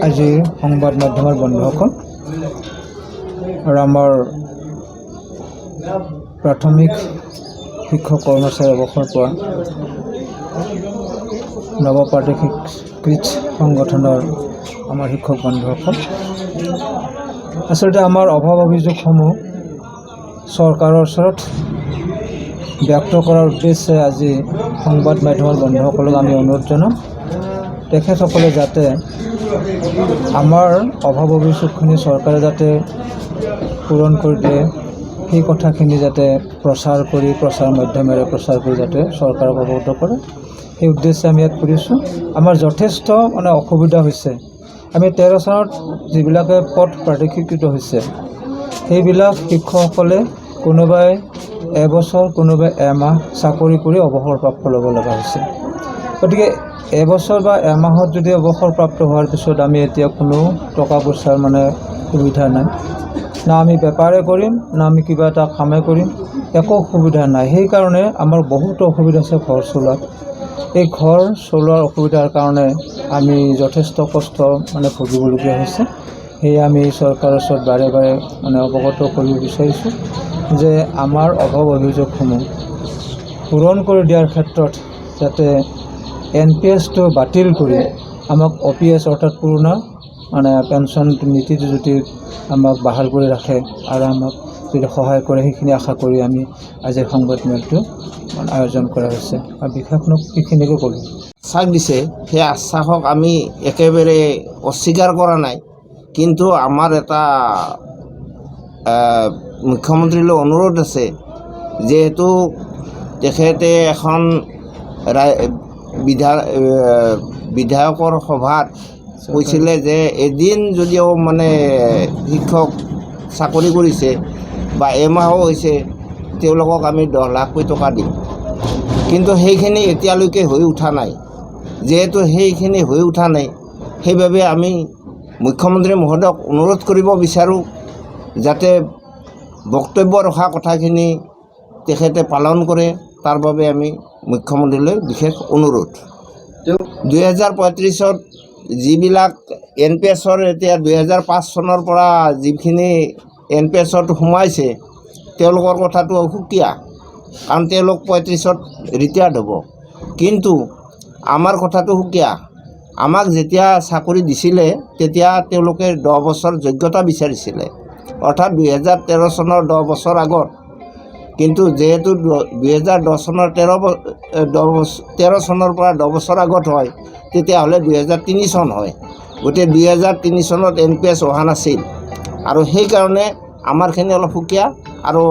আজি সংবাদ মাধ্যমৰ বন্ধুসকল আৰু আমাৰ প্ৰাথমিক শিক্ষক কৰ্মচাৰী অৱসৰ পোৱা নৱপাৰ্টিক কৃচ সংগঠনৰ আমাৰ শিক্ষক বন্ধুসকল, আচলতে আমাৰ অভাৱ অভিযোগসমূহ চৰকাৰৰ ওচৰত ব্যক্ত কৰাৰ উদ্দেশ্যে আজি সংবাদ মাধ্যমৰ বন্ধুসকলক আমি অনুৰোধ জনাম তেখেতসকলে যাতে আমাৰ অভাৱ অভিযোগখিনি চৰকাৰে যাতে পূৰণ কৰি দিয়ে, সেই কথাখিনি যাতে প্ৰচাৰ মাধ্যমেৰে প্ৰচাৰ কৰি যাতে চৰকাৰক অৱগত কৰে, সেই উদ্দেশ্যে আমি ইয়াত কৰিছোঁ। আমাৰ যথেষ্ট অসুবিধা হৈছে। আমি 13 চনত যিবিলাকে পদ প্ৰাদেশিকৃত হৈছে সেইবিলাক শিক্ষকসকলে কোনোবাই এবছৰ কোনোবাই এমাহ চাকৰি কৰি অৱসৰপ্ৰাপ্ত ল'ব লগা হৈছে। গতিকে এবছৰ বা এমাহত যদি অৱসৰপ্ৰাপ্ত হোৱাৰ পিছত আমি এতিয়া কোনো টকা পইচাৰ সুবিধা নাই, না আমি বেপাৰে কৰিম না আমি কিবা এটা কামে কৰিম, একো সুবিধা নাই। সেইকাৰণে আমাৰ বহুত অসুবিধা আছে ঘৰ চলোৱাত। এই ঘৰ চলোৱাৰ অসুবিধাৰ কাৰণে আমি যথেষ্ট কষ্ট ভুগিবলগীয়া হৈছে। সেয়ে আমি চৰকাৰৰ ওচৰত বাৰে বাৰে অৱগত কৰিব বিচাৰিছোঁ যে আমাৰ অভাৱ অভিযোগসমূহ পূৰণ কৰি দিয়াৰ ক্ষেত্ৰত যাতে NPSটো বাতিল কৰি আমাক OPS অৰ্থাৎ পুৰণা পেঞ্চন নীতিটো যদি আমাক বাহাল কৰি ৰাখে আৰু আমাক যদি সহায় কৰে, সেইখিনি আশা কৰি আমি আজিৰ সংবাদমেলটো আয়োজন কৰা হৈছে। আৰু বিশেষকৈ এইখিনিকে ক'লোঁ। আশ্বাস দিছে, সেই আশ্বাসক আমি একেবাৰে অস্বীকাৰ কৰা নাই, কিন্তু আমাৰ এটা মুখ্যমন্ত্ৰীলৈ অনুৰোধ আছে, যিহেতু তেখেতে এখন বিধায়কৰ সভাত কৈছিলে যে এদিন যদিও শিক্ষক চাকৰি কৰিছে বা এমাহো হৈছে তেওঁলোকক আমি 10 লাখকৈ টকা দিম, কিন্তু সেইখিনি এতিয়ালৈকে হৈ উঠা নাই। যিহেতু সেইখিনি হৈ উঠা নাই, সেইবাবে আমি মুখ্যমন্ত্ৰী মহোদয়ক অনুৰোধ কৰিব বিচাৰোঁ যাতে বক্তব্য ৰখা কথাখিনি তেখেতে পালন কৰে। তাৰ বাবে আমি মুখ্যমন্ত্ৰীলৈ বিশেষ অনুৰোধ। 2035ত যিবিলাক NPSৰ এতিয়া 2005 চনৰ পৰা যিখিনি NPSত সোমাইছে তেওঁলোকৰ কথাটো সুকীয়া, কাৰণ তেওঁলোক 35ত ৰিটায়াৰ্ড হ'ব। কিন্তু আমাৰ কথাটো সুকীয়া। আমাক যেতিয়া চাকৰি দিছিলে তেতিয়া তেওঁলোকে 10 বছৰ যোগ্যতা বিচাৰিছিলে, অৰ্থাৎ 2013 চনৰ 10 বছৰ আগত। কিন্তু যিহেতু 2010 চনৰ 13 চনৰ পৰা 10 বছৰ আগত হয়, তেতিয়াহ'লে 2003 চন হয়। গতিকে 2003 চনত NPS অহা নাছিল, আৰু সেইকাৰণে আমাৰখিনি অলপ সুকীয়া। আৰু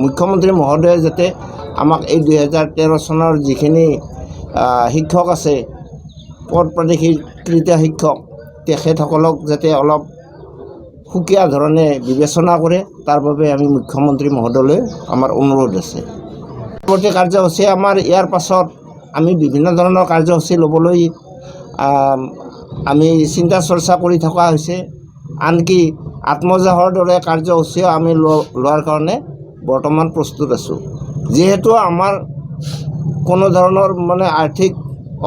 মুখ্যমন্ত্ৰী মহোদয়ে যাতে আমাক এই 2013 চনৰ যিখিনি শিক্ষক আছে পদ প্ৰাদেশিকৃত শিক্ষক, তেখেতসকলক যাতে অলপ সুকীয়া ধৰণে বিবেচনা কৰে, তাৰ বাবে আমি মুখ্যমন্ত্ৰী মহোদয়লৈ আমাৰ অনুৰোধ আছে। পৰৱৰ্তী কাৰ্যসূচী আমাৰ ইয়াৰ পাছত আমি বিভিন্ন ধৰণৰ কাৰ্যসূচী ল'বলৈ আমি চিন্তা চৰ্চা কৰি থকা হৈছে। আনকি আত্মসহায়কৰ দৰে কাৰ্যসূচীও আমি লোৱাৰ কাৰণে বৰ্তমান প্ৰস্তুত আছোঁ। যিহেতু আমাৰ কোনো ধৰণৰ আৰ্থিক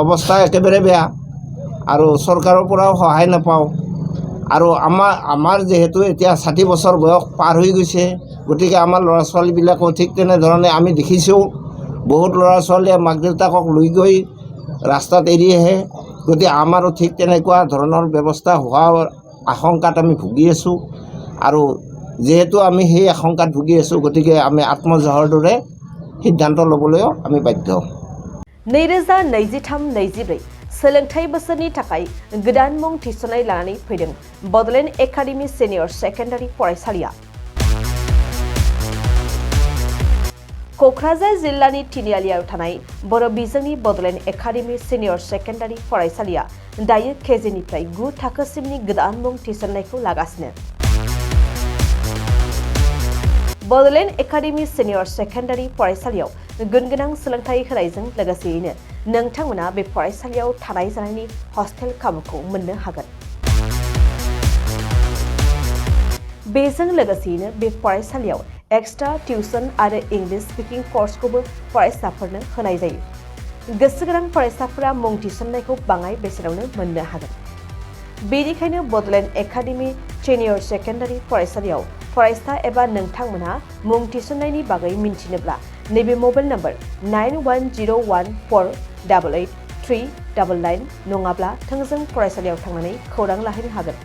অৱস্থা একেবাৰে বেয়া আৰু চৰকাৰৰ পৰাও সহায় নাপাওঁ, আৰু আমাৰ যিহেতু এতিয়া 60 বছৰ বয়স পাৰ হৈ গৈছে, গতিকে আমাৰ ল'ৰা ছোৱালীবিলাকো ঠিক তেনেধৰণে আমি দেখিছোঁ বহুত ল'ৰা ছোৱালীয়ে মাক দেউতাকক লৈ গৈ ৰাস্তাত এৰি আহে। গতিকে আমাৰো ঠিক তেনেকুৱা ধৰণৰ ব্যৱস্থা হোৱাৰ আশংকাত আমি ভুগি আছোঁ, আৰু যিহেতু আমি সেই আশংকাত ভুগি আছোঁ, গতিকে আমি আত্মসহায়কৰ দৰে সিদ্ধান্ত ল'বলৈও আমি বাধ্য। 2023-24 सोलोंथाइ बोसोरनि थाखाय गोदान मुं थिसननाय लानानै फैदों बड'लेण्ड एकाडेमि सिनियर सेकेन्डारि फरायसालिया। क'क्राझार जिल्लानि तिनिआलियाव थानाय बर' बिजोंनि बड'लेण्ड एकाडेमि सिनियर सेकेन्डारि फरायसालिया दायो केजिनिफ्राय 9 थाखोसिमनि गोदान मुं थिसननायखौ लागासिनो। बड'लेण्ड एकाडेमि सिनियर सेकेन्डारि फरायसालियाव गुनगोनां सोलोंथाइ होनायजों लोगोसेयैनो नोंथांमोना बे फरायसालियाव थानाय जानायनि हस्टेल खाबुखौ मोननो हागोन। बेजों लोगोसेयैनो बे फरायसालियाव एक्सट्रा टिउसन आरो इंलिश स्पीकिंग कर्सखौबो फरायसाफोरनो होनाय जायो। गोसो गोनां फरायसाफोरा मुं थिसननायखौ बाङाय बेसेनावनो मोननो हागोन। बेनिखायनो बड'लेण्ड एकाडेमि सिनियर सेकेन्डारि फरायसालियाव फरायसा एबा नोंथांमोनहा मुं थिसननायनि बागै मिन्थिनोब्ला नैबे मबाइल नम्बर 9101488399 नङाब्ला थोंजों फरायसालियाव थांनानै खौरां लाहैनो हागोन।